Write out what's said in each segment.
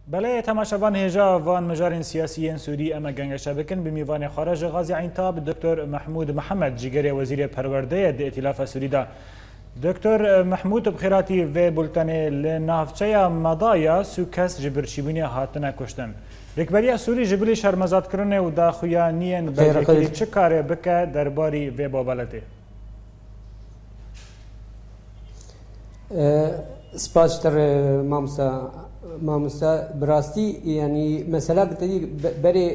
بله تماشاوان هجا وان مجارین سیاسیین سوری اما گنگشا بکن بمیوان خارج غازی عینتاب دکتر محمود محمد جیگر وزیر پرورده د ائتلاف سوری دا دکتر محمود بخیراتی و بولتن لنافچه مدایا سوکس جبرچیبونی هاتنه کشتن رکبری سوری جبلی شرمزاد کرنه و دا خویانین بلکلی چه کاره بکه درباری و بابالته سپاس تر ماموسا براستی یعنی مثلا گتدی بری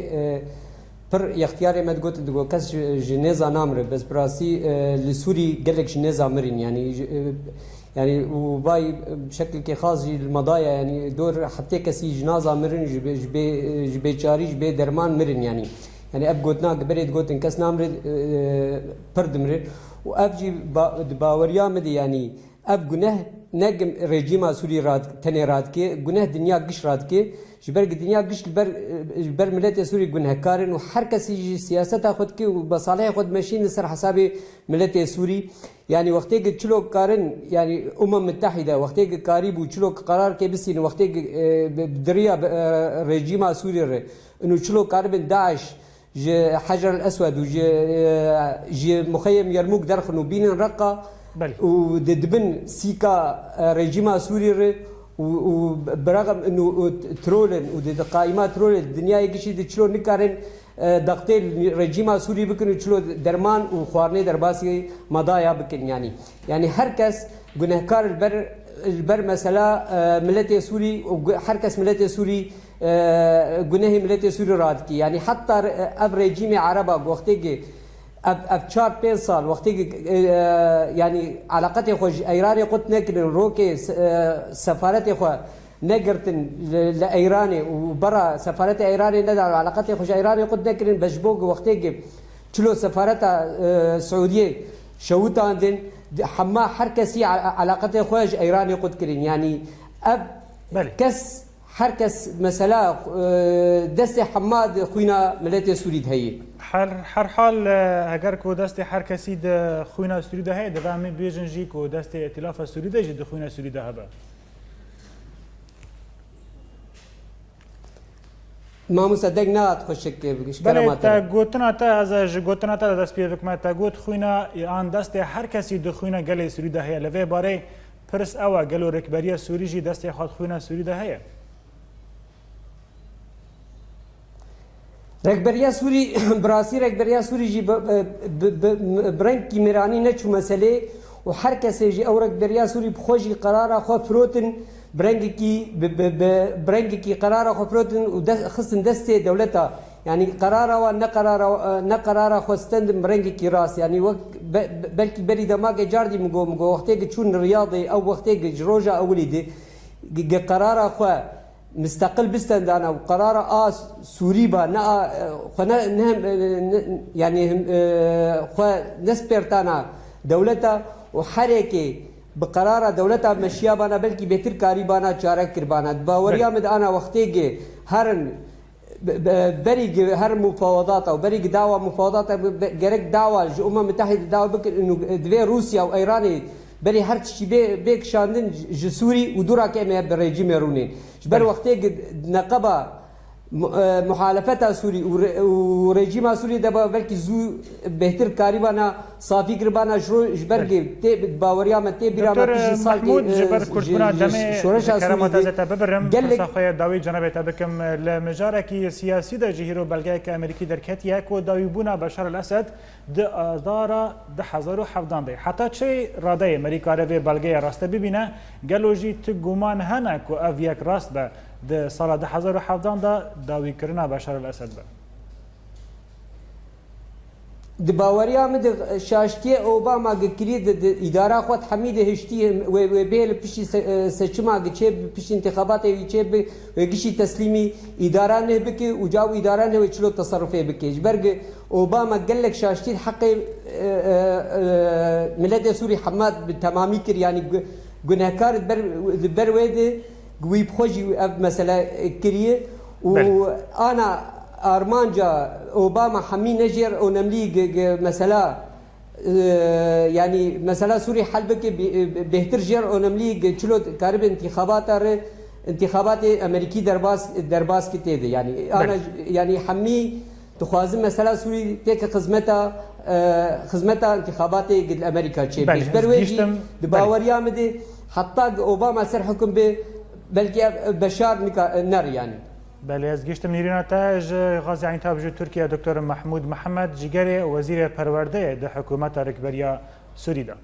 پر اختیار مد گوت دگو کس جنازه نامره بس براستی لسوری گلک جنازه مرین يعني وباي بشكل كي خاص المضايا يعني دور حتى كسي جنازه مرن جبي جاري جبي درمان مرن يعني اب قوتنا قبريت قوت كاس نامر برد مرن وافجي باوريا مدي يعني اب جنه نجم رجيما سوري راد تاني راد كي جنه دنيا قش راد كي جبر دنيا قش جبر ملت سوري جنه كارن وحركسي سياسه خد كي وبصالح خد ماشيين سر حسابي ملت سوري يعني وقتی که چلو کارن يعني متحده وقتی که کاری بو چلو قرار که بسین وقتی که دریا رژیم سوری ره انه چلو کاربن داعش ج حجر الاسود و ج مخيم يرموك درخنو بين رقه وددبن سيكا رژیم سوری ره وبرغم انه ترولن ود قائمات ترول الدنيا يجي چلو نکارن دقته رژیم سوری بکنه چلو درمان و خوارنه درباسی مدایا بکن يعني هر کس گنهکار البر مثلا ملت سوری و هر کس ملت سوری گناه ملت سوری راد کی يعني حتى اب رژیم عربا وقتی که اب 4-5 سال وقتی که يعني علاقات خوش ایرانی قط نکن روکه سفارت خو نقرتن لإيراني وبرا سفارة إيراني ندار علاقات خوش إيراني قد نكرن بجبوق وقتي تلو سفارة سعودية شوتا عندن حما حركسي علاقات خوش إيراني قد كرين يعني أب كس حركس مثلا دست حماد خوينا ملت سوري هي هر حال اگر کو دست حركسي د خوينا سوري ده هي دفهم بيجنجي کو دست ائتلاف سوري ده د خوينا سوري ده هبه ما مصدق نات خوشك بله تا گوتنا تا از گوتنا تا دست پی بکم تا گوت خوینا آن دست هر کسی دو خوینا گلی سوری ده هی لوی باره پرس اوا گلو رکبری سوری جی دست خود خوینا سوری ده هی رکبری سوری براسی رکبری سوری جی برنگ کی میرانی نچو مسئله و هر کسی جی او رکبری سوری بخوشی قرار خو فروتن برنگی کی قرار خفرتن و خصن دست دولتا يعني قرار و نقرار خستند برنگی کی راس يعني بلکه بری دماغ جاردی مگو وقتی که چون ریاضی او وقتی که جروجا اولی دی قرار خو مستقل بستندانا وقرار سوري با نا خنا يعني خو نسبرتانا دولتا وحركه بقرار دولتا مشیا بانا بلکه بهتر کاری بانا چاره کر بانا باوریا مد انا وقتی که هرن بريق هر مفاوضات او بريق دعوه مفاوضات جرك دعوه الامم المتحده دعوه بك انه دوي روسيا وايراني بري هر شي بيك شاندن جسوري ودورا كما بالرجيم يروني جبر وقتي نقبه محالفتها سوري ورجيم سوري دبا بلكي زو بهتر كاريبانا صافي كربانا جبرجي تي باوريا ما تي بيرا ما تيجي صال جبر كربنا دمي كرامات زتا ببرم صفايا داوي جناب تبكم لمجاركي سياسي ده جهيرو بلغاك امريكي دركتيا كو داويبونا بشار الاسد د اداره د 1017 دی حتی چه راده امریکا رو بلغه راسته ببینه گلوجی تو گمان هنه کو او یک راست به د سال 2017 دا داوی کرنا بشار الاسد به د باوریا مد شاشتي اوباما گکری د اداره خود حمید هشتی و بیل پیش سچما گچه پیش انتخابات ویچه گشی تسلیمی اداره نه بکی و جاو اداره نه چلو تصرفه بکی جبرگ اوباما قال لك شاشتي حق ملت سوري حماد بالتمامي كر يعني جنهكار بر ويد قوي بخوجي مثلا كريه وانا ارمانجا اوباما حمي نجر او نملي مثلا يعني مثلا سوري حلبك بهتر جر او نملي چلو قرب انتخابات انتخابات امریکی درباس کی تیده یعنی انا یعنی حمی تخوازم مثلا سوری تک خدمتا انتخابات قد امریکا چه پیش برویجی دباوریا مده حتی اوباما سر حکم به بلکه بشار نر يعني بله از گشتم نیرونا تاج غازی عین تابجو ترکیه دکتر محمود محمد جگری وزیر پرورده ده حکومت رکبریا سوریدا